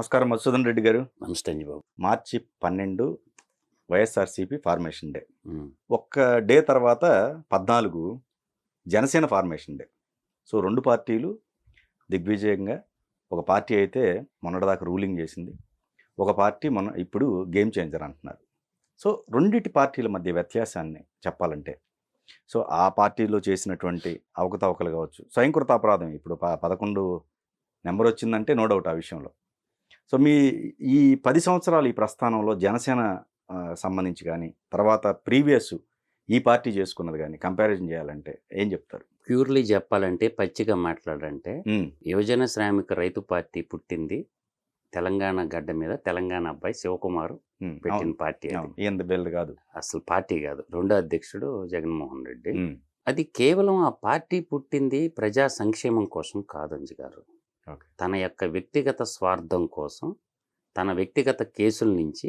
నమస్కారం మధుసూదన్ రెడ్డి గారు. నమస్తే అండి బాబు. మార్చి 12 వైఎస్ఆర్సీపీ ఫార్మేషన్ డే. హ్మ్. ఒక్క డే తర్వాత 14 జనసేన ఫార్మేషన్ డే. సో 2 పార్టీలు దిగ్విజయంగా, ఒక పార్టీ అయితే మొన్నటిదాకా రూలింగ్ చేసింది. ఒక పార్టీ ఇప్పుడు గేమ్ చేంజర్ అంటున్నారు. సో రెండిటి పార్టీల మధ్య వ్యత్యాసాన్ని చెప్పాలంటే, సో ఆ పార్టీలో చేసినటువంటి అవకతవకలు కావచ్చు, స్వయంకృత అపరాధం ఇప్పుడు 11 నెంబర్ వచ్చిందంటే నో డౌట్ ఆ విషయంలో. సో ఈ 10 సంవత్సరాలు ఈ ప్రస్థానంలో జనసేన సంబంధించి కానీ, తర్వాత ప్రీవియస్ ఈ పార్టీ చేసుకున్నది కానీ కంపారిజన్ చేయాలంటే ఏం చెప్తారు? ప్యూర్లీ చెప్పాలంటే, పచ్చిగా మాట్లాడంటే, హ్మ్. యువజన శ్రామిక రైతు పార్టీ పుట్టింది తెలంగాణ గడ్డ మీద. తెలంగాణ అబ్బాయి శివకుమార్ పెట్టిన అవును. పార్టీ అది. అవును. ఈయన బెల్ది కాదు. అసలు పార్టీ కాదు. రెండో అధ్యక్షుడు జగన్మోహన్ రెడ్డి. హ్మ్. అది కేవలం ఆ పార్టీ పుట్టింది ప్రజా సంక్షేమం కోసం కాదంజి గారు. ఓకే. తన యొక్క వ్యక్తిగత స్వార్థం కోసం, తన వ్యక్తిగత కేసుల నుంచి,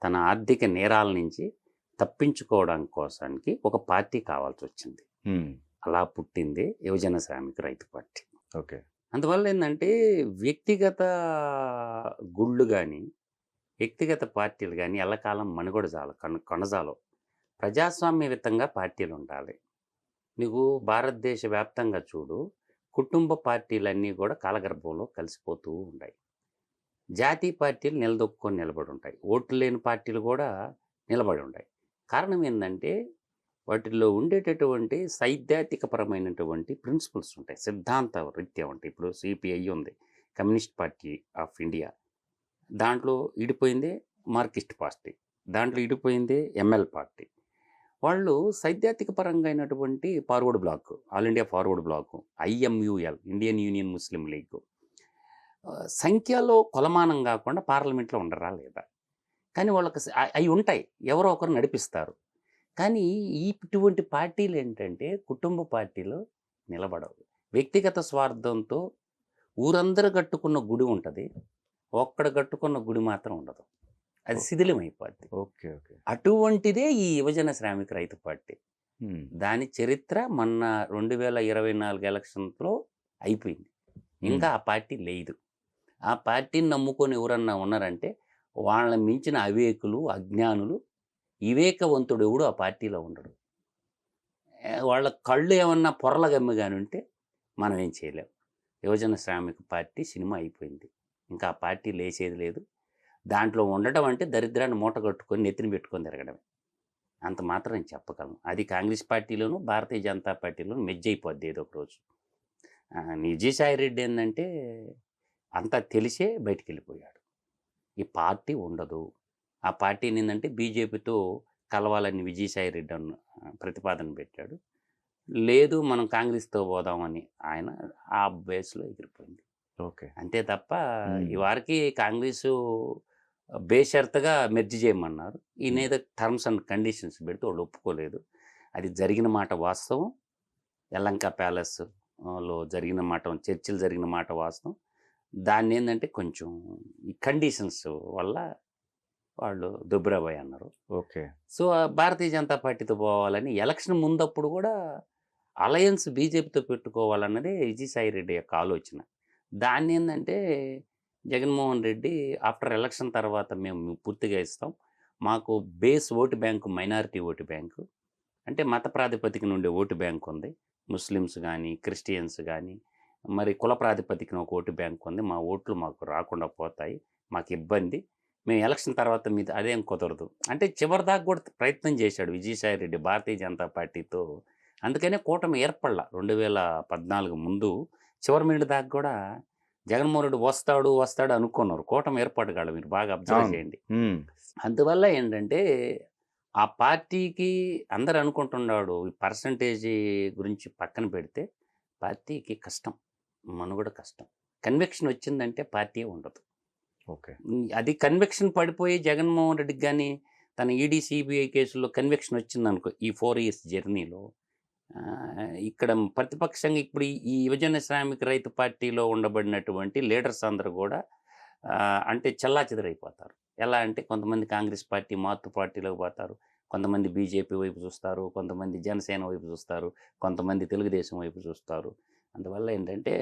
తన ఆర్థిక నేరాల నుంచి తప్పించుకోవడం కోసానికి ఒక పార్టీ కావాల్సి వచ్చింది. హ్మ్. అలా పుట్టింది యువజన శ్రామిక రైతు పార్టీ. ఓకే. అందువల్ల ఏంటంటే, వ్యక్తిగత గుళ్ళు కానీ, వ్యక్తిగత పార్టీలు కానీ ఎల్లకాలం మనుగడ కొనజాలవు. ప్రజాస్వామ్యయుతంగా పార్టీలు ఉండాలి. నీకు భారతదేశ వ్యాప్తంగా చూడు, కుటుంబ పార్టీలన్నీ కూడా కాలగర్భంలో కలిసిపోతూ ఉంటాయి. జాతీయ పార్టీలు నిలదొక్కుని నిలబడి ఉంటాయి. ఓట్లు లేని పార్టీలు కూడా నిలబడి ఉంటాయి. కారణం ఏంటంటే, వాటిల్లో ఉండేటటువంటి సైద్ధాంతికపరమైనటువంటి ప్రిన్సిపల్స్ ఉంటాయి, సిద్ధాంత రీత్యా ఉంటాయి. ఇప్పుడు సిపిఐ ఉంది, కమ్యూనిస్ట్ పార్టీ ఆఫ్ ఇండియా. దాంట్లో ఇడిపోయిందే మార్కిస్ట్ పార్టీ, దాంట్లో ఇడిపోయిందే ఎంఎల్ పార్టీ. వాళ్ళు సైద్ధాంతిక పరంగా అయినటువంటి Forward Bloc, All India Forward Bloc, IUML, Indian Union Muslim League, సంఖ్యలో కొలమానం కాకుండా పార్లమెంట్లో ఉండరా లేదా? కానీ వాళ్ళకి అవి ఉంటాయి, ఎవరో ఒకరు నడిపిస్తారు. కానీ ఇటువంటి పార్టీలు ఏంటంటే కుటుంబ పార్టీలు నిలబడవు. వ్యక్తిగత స్వార్థంతో ఊరందరూ కట్టుకున్న గుడి ఉంటుంది, ఒక్కడ కట్టుకున్న గుడి మాత్రం ఉండదు. అది శిథిలమైపోద్ది. ఓకే. ఓకే. అటువంటిదే ఈ యువజన శ్రామిక రైతు పార్టీ. దాని చరిత్ర మొన్న 2024 ఎలక్షన్స్లో అయిపోయింది. ఇంకా ఆ పార్టీ లేదు. ఆ పార్టీని నమ్ముకొని ఎవరన్నా ఉన్నారంటే వాళ్ళని మించిన అవివేకులు, అజ్ఞానులు. వివేకవంతుడు ఎవడు ఆ పార్టీలో ఉండడు. వాళ్ళ కళ్ళు ఏమన్నా పొరల గమ్మి కానీ ఉంటే మనం ఏం చేయలేం. యువజన శ్రామిక పార్టీ సినిమా అయిపోయింది. ఇంకా ఆ పార్టీ లేచేది లేదు. దాంట్లో ఉండటం అంటే దరిద్రాన్ని మూట కట్టుకొని నెత్తిని పెట్టుకొని తిరగడమే. అంత మాత్రం నేను చెప్పగలను. అది కాంగ్రెస్ పార్టీలోను, భారతీయ జనతా పార్టీలోను మెర్జ్ అయిపోద్ది ఏదో ఒక రోజు. విజయసాయి రెడ్డి ఏంటంటే అంతా తెలిసే బయటికి వెళ్ళిపోయాడు. ఈ పార్టీ ఉండదు. ఆ పార్టీని ఏంటంటే బీజేపీతో కలవాలని విజయసాయి రెడ్డి ప్రతిపాదన పెట్టాడు. లేదు, మనం కాంగ్రెస్తో పోదామని ఆయన ఆ బేస్లో ఎగిరిపోయింది. ఓకే. అంతే తప్ప ఈ వారికి కాంగ్రెసు బేషరతుగా మెర్జ్ చేయమన్నారు. ఈయన ఏదో టర్మ్స్ అండ్ కండిషన్స్ పెడితే వాళ్ళు ఒప్పుకోలేదు. అది జరిగిన మాట వాస్తవం. యలంక ప్యాలెస్లో జరిగిన మాట, చర్చలు జరిగిన మాట వాస్తవం. దాన్ని ఏంటంటే కొంచెం ఈ కండిషన్స్ వల్ల వాళ్ళు దుబ్రాబాయ్ అన్నారు. ఓకే. సో భారతీయ జనతా పార్టీతో పోవాలని ఎలక్షన్ ముందప్పుడు కూడా అలయన్స్ బీజేపీతో పెట్టుకోవాలన్నదే విజయసాయి రెడ్డి యొక్క ఆలోచన. దాన్ని ఏంటంటే జగన్మోహన్ రెడ్డి ఆఫ్టర్ ఎలక్షన్ తర్వాత మేము పూర్తిగా ఇస్తాం, మాకు base vote bank minority vote bank, అంటే మత ప్రాతిపదికన ఉండే ఓటు బ్యాంకు ఉంది. ముస్లిమ్స్ కానీ, క్రిస్టియన్స్ కానీ, మరి కుల ప్రాతిపదికన ఒక ఓటు బ్యాంకు ఉంది. మా ఓట్లు మాకు రాకుండా పోతాయి, మాకు ఇబ్బంది, మేము ఎలక్షన్ తర్వాత మీద అదేం కుదరదు అంటే చివరిదాకా కూడా ప్రయత్నం చేశాడు విజయసాయి రెడ్డి భారతీయ జనతా పార్టీతో. అందుకనే కూటమి ఏర్పడలా 2014 ముందు. చివరి మినిట్ దాకా కూడా జగన్మోహన్ రెడ్డి వస్తాడు అనుకున్నారు. కూటమి ఏర్పడగాడు, మీరు బాగా అబ్జర్వ్ చేయండి. అందువల్ల ఏంటంటే ఆ పార్టీకి అందరు అనుకుంటున్నాడు, ఈ పర్సంటేజీ గురించి పక్కన పెడితే పార్టీకి కష్టం, మనుగడ కష్టం. కన్విక్షన్ వచ్చిందంటే పార్టీ ఉండదు. ఓకే. అది కన్విక్షన్ పడిపోయి జగన్మోహన్ రెడ్డికి కానీ తన ఈడీ సిబిఐ కేసుల్లో కన్విక్షన్ వచ్చిందనుకో, ఈ 4 years జర్నీలో ఇక్కడ ప్రతిపక్షంగా ఇప్పుడు ఈ యువజన శ్రామిక రైతు పార్టీలో ఉండబడినటువంటి లీడర్స్ అందరూ కూడా అంటే చెల్లాచెదరైపోతారు. ఎలా అంటే కొంతమంది కాంగ్రెస్ పార్టీ మార్పు పార్టీలోకి పోతారు, కొంతమంది బీజేపీ వైపు చూస్తారు, కొంతమంది జనసేన వైపు చూస్తారు, కొంతమంది తెలుగుదేశం వైపు చూస్తారు. అందువల్ల ఏంటంటే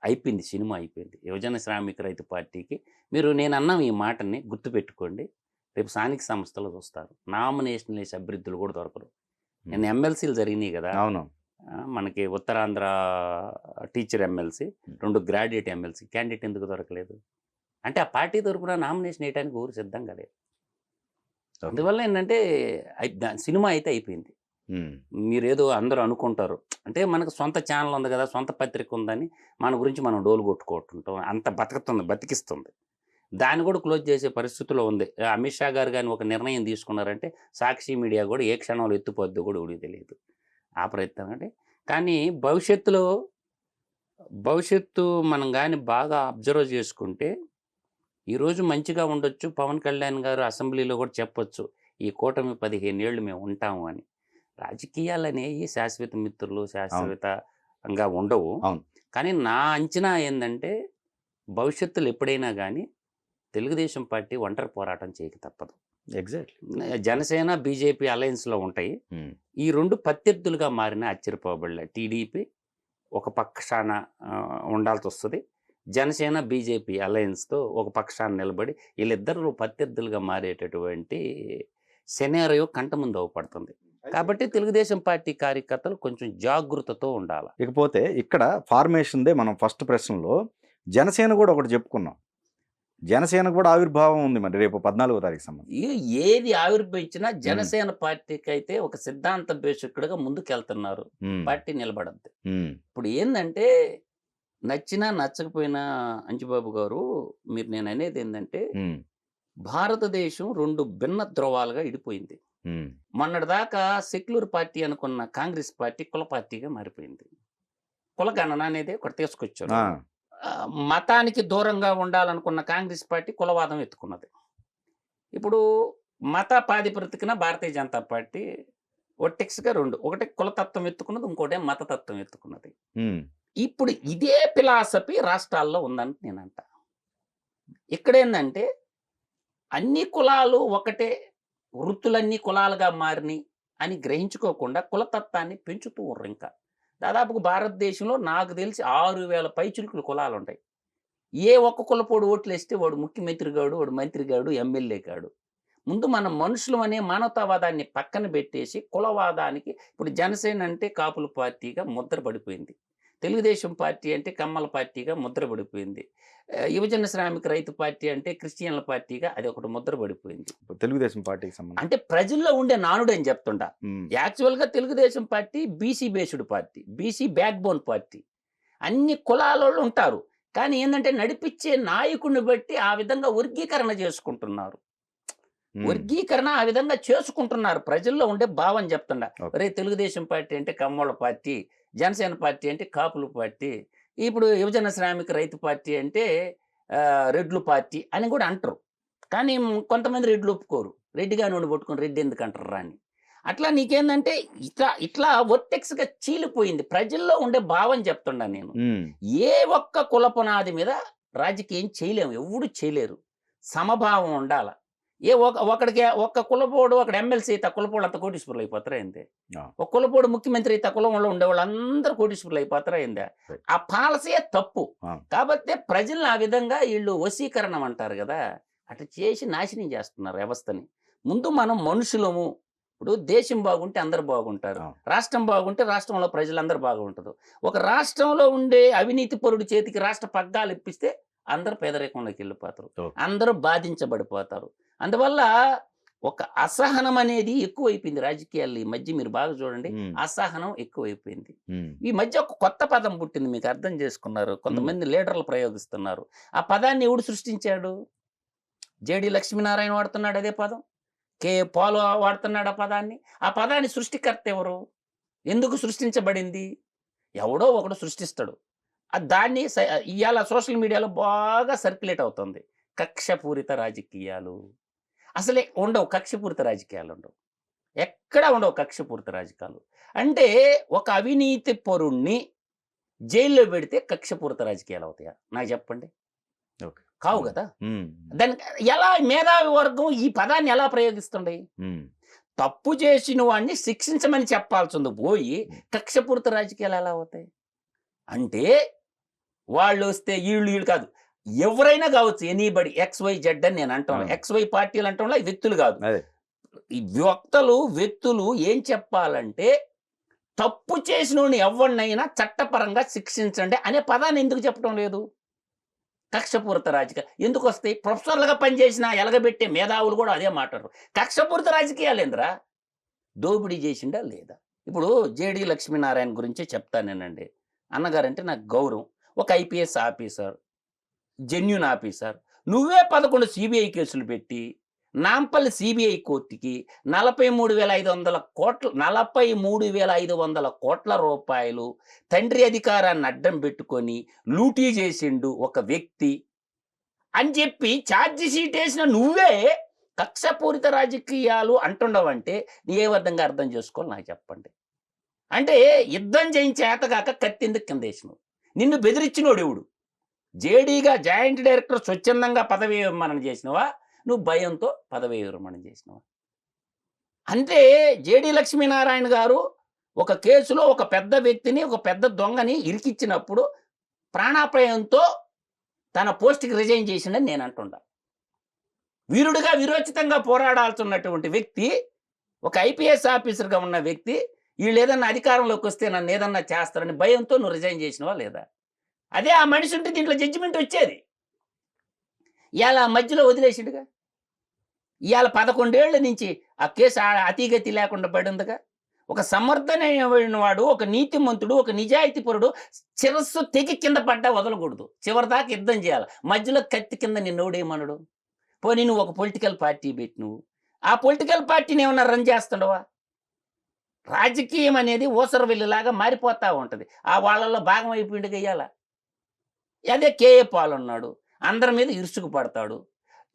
అయిపోయింది, సినిమా అయిపోయింది. యువజన శ్రామిక రైతు పార్టీకి నేను అన్నాం ఈ మాటని గుర్తుపెట్టుకోండి. రేపు స్థానిక సంస్థలు చూస్తారు. నామినేషన్ వేసే అభ్యర్థులు కూడా దొరకరు. నిన్న ఎమ్మెల్సీలు జరిగినాయి కదా. అవును. మనకి Uttarandhra teacher MLC, 2 graduate MLC candidate ఎందుకు దొరకలేదు? అంటే ఆ పార్టీ తరపున నామినేషన్ వేయడానికి ఊరు సిద్ధంగా లేదు. అందువల్ల ఏంటంటే సినిమా అయితే అయిపోయింది. మీరేదో అందరూ అనుకుంటారు అంటే మనకు సొంత ఛానల్ ఉంది కదా, సొంత పత్రిక ఉందని మన గురించి మనం డోలు కొట్టుకుంటుంటాం. అంత బతికిస్తుంది. దాన్ని కూడా క్లోజ్ చేసే పరిస్థితిలో ఉంది. అమిత్ షా గారు కానీ ఒక నిర్ణయం తీసుకున్నారంటే సాక్షి మీడియా కూడా ఏ క్షణంలో ఎత్తుపోద్దో కూడా ఊరికి తెలియదు. ఆ ప్రయత్నం అంటే కానీ భవిష్యత్తు మనం కానీ బాగా అబ్జర్వ్ చేసుకుంటే ఈరోజు మంచిగా ఉండొచ్చు. పవన్ కళ్యాణ్ గారు అసెంబ్లీలో కూడా చెప్పొచ్చు, ఈ కూటమి 15 ఏళ్ళు మేము ఉంటాము అని. రాజకీయాలు అనేవి శాశ్వత మిత్రులు శాశ్వతంగా ఉండవు. కానీ నా అంచనా ఏంటంటే భవిష్యత్తులో ఎప్పుడైనా కానీ తెలుగుదేశం పార్టీ ఒంటరి పోరాటం చేయక తప్పదు. ఎగ్జాక్ట్లీ. జనసేన బీజేపీ అలయన్స్లో ఉంటాయి. ఈ 2 ప్రత్యర్థులుగా మారిన ఆశ్చర్యపోబడలే. టీడీపీ ఒక పక్షాన ఉండాల్సి వస్తుంది. జనసేన బీజేపీ అలయన్స్తో ఒక పక్షాన్ని నిలబడి వీళ్ళిద్దరు ప్రత్యర్థులుగా మారేటటువంటి సెనారియో కంట ముందు అవపడుతుంది. కాబట్టి తెలుగుదేశం పార్టీ కార్యకర్తలు కొంచెం జాగృతతో ఉండాలి. ఇకపోతే ఇక్కడ ఫార్మేషన్దే మనం ఫస్ట్ ప్రశ్నలో జనసేన కూడా ఒకటి చెప్పుకున్నాం. జనసేన కూడా ఆవిర్భావం ఉంది మరి రేపు 14వ తారీఖు సంబంధించి. ఏది ఆవిర్భవించినా జనసేన పార్టీకి అయితే ఒక సిద్ధాంత బేసిక్గా ముందుకెళ్తున్నారు. పార్టీ నిలబడద్దు. ఇప్పుడు ఏంటంటే నచ్చినా నచ్చకపోయినా అంజుబాబు గారు నేను అనేది ఏంటంటే భారతదేశం 2 భిన్న ధ్రువాలుగా ఇడిపోయింది. మొన్నటిదాకా సెక్యులర్ పార్టీ అనుకున్న కాంగ్రెస్ పార్టీ కుల పార్టీగా మారిపోయింది. కులగణన అనేది ఒకటి తీసుకొచ్చారు. మతానికి దూరంగా ఉండాలనుకున్న కాంగ్రెస్ పార్టీ కులవాదం ఎత్తుకున్నది. ఇప్పుడు మత ప్రాతిపదికన భారతీయ జనతా పార్టీ ఒట్టెక్స్గా 2, ఒకటి కులతత్వం ఎత్తుకున్నది, ఇంకోటి మతతత్వం ఎత్తుకున్నది. ఇప్పుడు ఇదే ఫిలాసఫీ రాష్ట్రాల్లో ఉందని నేను అంటా. ఇక్కడేందంటే అన్ని కులాలు ఒకటే, వృత్తులన్నీ కులాలుగా మారినాయి అని గ్రహించుకోకుండా కులతత్వాన్ని పెంచుతూ ఉర్రు. ఇంకా దాదాపుగా భారతదేశంలో నాకు తెలిసి 6000 పైచులుకులు కులాలు ఉంటాయి. ఏ ఒక్క కులపోడు ఓట్లు వేస్తే వాడు ముఖ్యమంత్రి గాడు, వాడు మంత్రి గాడు, ఎమ్మెల్యే గాడు. ముందు మనం మనుషులు అనే మానవతావాదాన్ని పక్కన పెట్టేసి కులవాదానికి ఇప్పుడు జనసేన అంటే కాపుల పార్టీగా ముద్ర పడిపోయింది. తెలుగుదేశం పార్టీ అంటే కమ్మల పార్టీగా ముద్ర పడిపోయింది. యువజన శ్రామిక రైతు పార్టీ అంటే క్రిస్టియన్ల పార్టీగా అది ఒకటి ముద్ర పడిపోయింది. తెలుగుదేశం పార్టీకి సంబంధించి అంటే ప్రజల్లో ఉండే నానుడు అని చెప్తుంటా. యాక్చువల్గా Telugu Desam party BC based party, BC back bone party. అన్ని కులాలలో ఉంటారు. కానీ ఏంటంటే నడిపించే నాయకుడిని బట్టి ఆ విధంగా వర్గీకరణ చేసుకుంటున్నారు. వర్గీకరణ ఆ విధంగా చేసుకుంటున్నారు. ప్రజల్లో ఉండే భావం చెప్తుండ. రే తెలుగుదేశం పార్టీ అంటే కమ్మోళ్ళ పార్టీ, జనసేన పార్టీ అంటే కాపుల పార్టీ, ఇప్పుడు యువజన శ్రామిక రైతు పార్టీ అంటే రెడ్లు పార్టీ అని కూడా అంటారు. కానీ కొంతమంది రెడ్లు ఒప్పుకోరు. రెడ్డిగా నుండి పట్టుకొని రెడ్డి ఎందుకు అంటారు అని. అట్లా నీకేందంటే ఇట్లా వర్టెక్స్గా చీలిపోయింది. ప్రజల్లో ఉండే భావం చెప్తుండా నేను. ఏ ఒక్క కులపునాది మీద రాజకీయం చేయలేము, ఎవడు చేయలేరు. సమభావం ఉండాల. ఒకడికి ఒక్క కులపోడు అక్కడ ఎమ్మెల్సీ అయితే ఆ కులపోడు అంత కోటీశ్వరులు అయిపోతారా ఏందే? ఒక కులపోడు ముఖ్యమంత్రి అయితే ఆ కులంలో ఉండేవాళ్ళు అందరూ కోటీశ్వరులు అయిపోతారా ఏందే? ఆ పాలసీ తప్పు. కాబట్టి ప్రజలను ఆ విధంగా వీళ్ళు వశీకరణం అంటారు కదా, అట్లా చేసి నాశనం చేస్తున్నారు వ్యవస్థని. ముందు మనం మనుషులము. ఇప్పుడు దేశం బాగుంటే అందరు బాగుంటారు, రాష్ట్రం బాగుంటే రాష్ట్రంలో ప్రజలందరూ బాగుంటారు. ఒక రాష్ట్రంలో ఉండే అవినీతి పరుడి చేతికి రాష్ట్ర పగ్గాలు ఇప్పిస్తే అందరూ పేదరికంలోకి వెళ్ళిపోతారు, అందరూ బాధించబడిపోతారు. అందువల్ల ఒక అసహనం అనేది ఎక్కువైపోయింది రాజకీయాల్లో. ఈ మధ్య మీరు బాగా చూడండి, అసహనం ఎక్కువైపోయింది. ఈ మధ్య ఒక కొత్త పదం పుట్టింది, మీకు అర్థం చేసుకున్నారు. కొంతమంది లీడర్లు ప్రయోగిస్తున్నారు. ఆ పదాన్ని ఎవడు సృష్టించాడు? జేడి లక్ష్మీనారాయణ వాడుతున్నాడు అదే పదం, కే పాల్ వాడుతున్నాడు ఆ పదాన్ని. ఆ పదాన్ని సృష్టికర్త ఎవరు? ఎందుకు సృష్టించబడింది? ఎవడో ఒకడు సృష్టిస్తాడు. దాన్ని ఇవాళ సోషల్ మీడియాలో బాగా సర్క్యులేట్ అవుతుంది. కక్షపూరిత రాజకీయాలు. అసలే ఉండవు కక్షపూరిత రాజకీయాలు, ఉండవు, ఎక్కడా ఉండవు కక్షపూరిత రాజకీయాలు. అంటే ఒక అవినీతి పరుణ్ణి జైల్లో పెడితే కక్షపూరిత రాజకీయాలు అవుతాయా? నాకు చెప్పండి. కావు కదా. దానికి ఎలా మేధావి వర్గం ఈ పదాన్ని ఎలా ప్రయోగిస్తుండే? తప్పు చేసిన వాడిని శిక్షించమని చెప్పాల్సింది పోయి కక్షపూరిత రాజకీయాలు ఎలా అవుతాయి? అంటే వాళ్ళు వస్తే వీళ్ళు కాదు, ఎవరైనా కావచ్చు, ఎనీబడి XYZ అని నేను అంటాను. అవును. XY పార్టీలు అంటాంలా, వ్యక్తులు కాదు. అదే. ఈ వ్యక్తులు ఏం చెప్పాలంటే, తప్పు చేసినోడిని ఎవరినైనా చట్టపరంగా శిక్షించండి అనే పదాన్ని ఎందుకు చెప్పడం లేదు? కక్షపూరిత రాజకీయాలు ఎందుకు వస్తాయి? ప్రొఫెసర్లుగా పనిచేసిన ఎలగబెట్టే మేధావులు కూడా అదే మాట్లాడరు. కక్షపూరిత రాజకీయాలు ఏందిరా? దోపిడీ చేసిండా లేదా? ఇప్పుడు జేడి లక్ష్మీనారాయణ గురించే చెప్తానేనండి. అన్నగారంటే నాకు గౌరవం. ఒక ఐపీఎస్ ఆఫీసర్, జెన్యూన్ ఆఫీసర్. నువ్వే 11 సిబిఐ కేసులు పెట్టి నాంపల్లి సిబిఐ కోర్టుకి 43,500 కోట్ల రూపాయలు తండ్రి అధికారాన్ని అడ్డం పెట్టుకొని లూటీ చేసిండు ఒక వ్యక్తి అని చెప్పి ఛార్జ్ షీట్ వేసిన నువ్వే కక్షపూరిత రాజకీయాలు అంటుండవంటే నీ ఏ విధంగా అర్థం చేసుకోవాలి నాకు చెప్పండి. అంటే యుద్ధం చేయించే చేతగాక కత్తిందుకు కింద వేసినావు. నిన్ను బెదిరించినోడు ఎవడు? జేడీగా జాయింట్ డైరెక్టర్ స్వచ్ఛందంగా పదవి విరమణ చేసినవా? నువ్వు భయంతో పదవి విరమణ చేసినవా? అంటే జేడీ లక్ష్మీనారాయణ గారు ఒక కేసులో ఒక పెద్ద వ్యక్తిని, ఒక పెద్ద దొంగని ఇరికిచ్చినప్పుడు ప్రాణాపాయంతో తన పోస్ట్కి రిజైన్ చేసిండని నేను అంటుండా. వీరుడిగా విరోచితంగా పోరాడాల్సినటువంటి వ్యక్తి, ఒక ఐపీఎస్ ఆఫీసర్గా ఉన్న వ్యక్తి, వీళ్ళు ఏదన్నా అధికారంలోకి వస్తే నన్ను ఏదన్నా చేస్తారని భయంతో నువ్వు రిజైన్ చేసినవా లేదా? అదే ఆ మనిషి ఉంటే దీంట్లో జడ్జిమెంట్ వచ్చేది. ఇవాళ మధ్యలో వదిలేసిండుగా. ఇవాళ 11 ఏళ్ల నుంచి ఆ కేసు అతిగతి లేకుండా పడిందిగా. ఒక సమర్థనమైన వాడు, ఒక నీతిమంతుడు, ఒక నిజాయితీపరుడు శిరస్సు తెగి కింద పడ్డా వదలకూడదు. చివరిదాకా యుద్ధం చేయాలి. మధ్యలో కత్తి కింద నిన్నోడేమనడు? పోనీ నువ్వు ఒక పొలిటికల్ పార్టీ పెట్టి నువ్వు ఆ పొలిటికల్ పార్టీని ఏమన్నా రన్ చేస్తుండవా? రాజకీయం అనేది ఊసరవెల్లిలాగా మారిపోతూ ఉంటుంది. ఆ వాళ్ళల్లో భాగం అయిపోయింది గయ్యాల. అదే కేఏ పాల్ ఉన్నాడు, అందరి మీద ఇరుసుకు పడతాడు.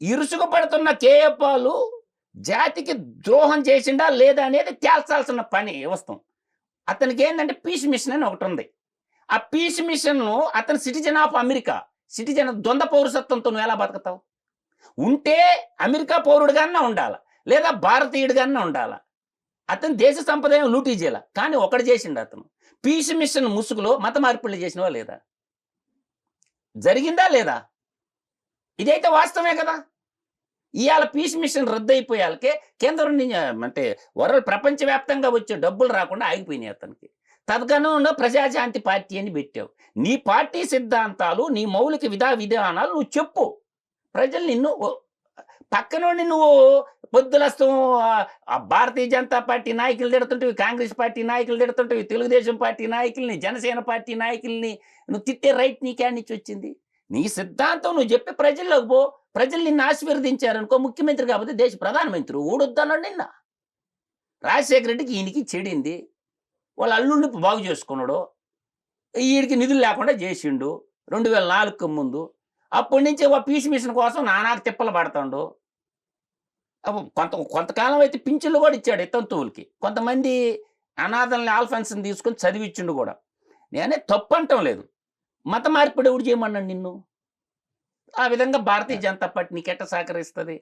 ఇరుసుకు పడుతున్న కేఏ పాలు జాతికి ద్రోహం చేసిండా లేదా అనేది తేల్చాల్సిన పని వ్యవస్థం. అతనికి ఏంటంటే పీస్ మిషన్ అని ఒకటి ఉంది. ఆ పీస్ మిషన్ను అతను సిటిజన్ ఆఫ్ అమెరికా, సిటిజన్ ద్వంద్వ పౌరసత్వంతో నువ్వు ఎలా బతుకుతావు? ఉంటే అమెరికా పౌరుడిగానే ఉండాలి, లేదా భారతీయుడిగానే ఉండాలి. అతను దేశ సంపద లూటీ చేయాల, కానీ ఒకటి చేసిండు అతను. పీస్ మిషన్ ముసుగులో మత మార్పిళ్ళు చేసినవా లేదా? జరిగిందా లేదా? ఇదైతే వాస్తవమే కదా. ఇవాళ పీస్ మిషన్ రద్దు అయిపోయాలకే కేంద్రం నుంచి అంటే ప్రపంచవ్యాప్తంగా వచ్చే డబ్బులు రాకుండా ఆగిపోయినాయి అతనికి. తదనుగుణంగా ప్రజాశాంతి పార్టీ అని పెట్టావు. నీ పార్టీ సిద్ధాంతాలు, నీ మౌలిక విధానాలు నువ్వు చెప్పు. ప్రజలు నిన్ను పక్కనోడిని నువ్వు పొద్దులస్తూ భారతీయ జనతా పార్టీ నాయకులు తిడుతుంటవి, కాంగ్రెస్ పార్టీ నాయకులు తిడుతుంటవి, తెలుగుదేశం పార్టీ నాయకుల్ని, జనసేన పార్టీ నాయకుల్ని నువ్వు తిట్టే రైట్ నీకేడి నుంచి వచ్చింది? నీ సిద్ధాంతం నువ్వు చెప్పి ప్రజల్లోకి పో. ప్రజలు నిన్ను ఆశీర్వదించారనుకో, ముఖ్యమంత్రి కాకపోతే దేశ ప్రధానమంత్రి ఊడొద్దన్నాడు నిన్న. రాజశేఖర రెడ్డికి ఈయనకి చెడింది, వాళ్ళ అల్లుడిని బాగు చేసుకున్నాడు, ఈయనకి నిధులు లేకుండా చేసిండు 2004 ముందు. అప్పటి నుంచి పీస్ మిషన్ కోసం నానాకు తిప్పలు పడతాడు. కొంతకాలం అయితే పింఛన్లు కూడా ఇచ్చాడు ఇతంతువులకి. కొంతమంది అనాథల్ని ఆల్ఫాన్స్ని తీసుకొని చదివిచ్చిండు కూడా. నేనే తప్పు అంటం లేదు. మత మార్పిడి ఎవడు చేయమన్నాడు నిన్ను? ఆ విధంగా భారతీయ జనతా పార్టీ నీకెట్ట సహకరిస్తుంది?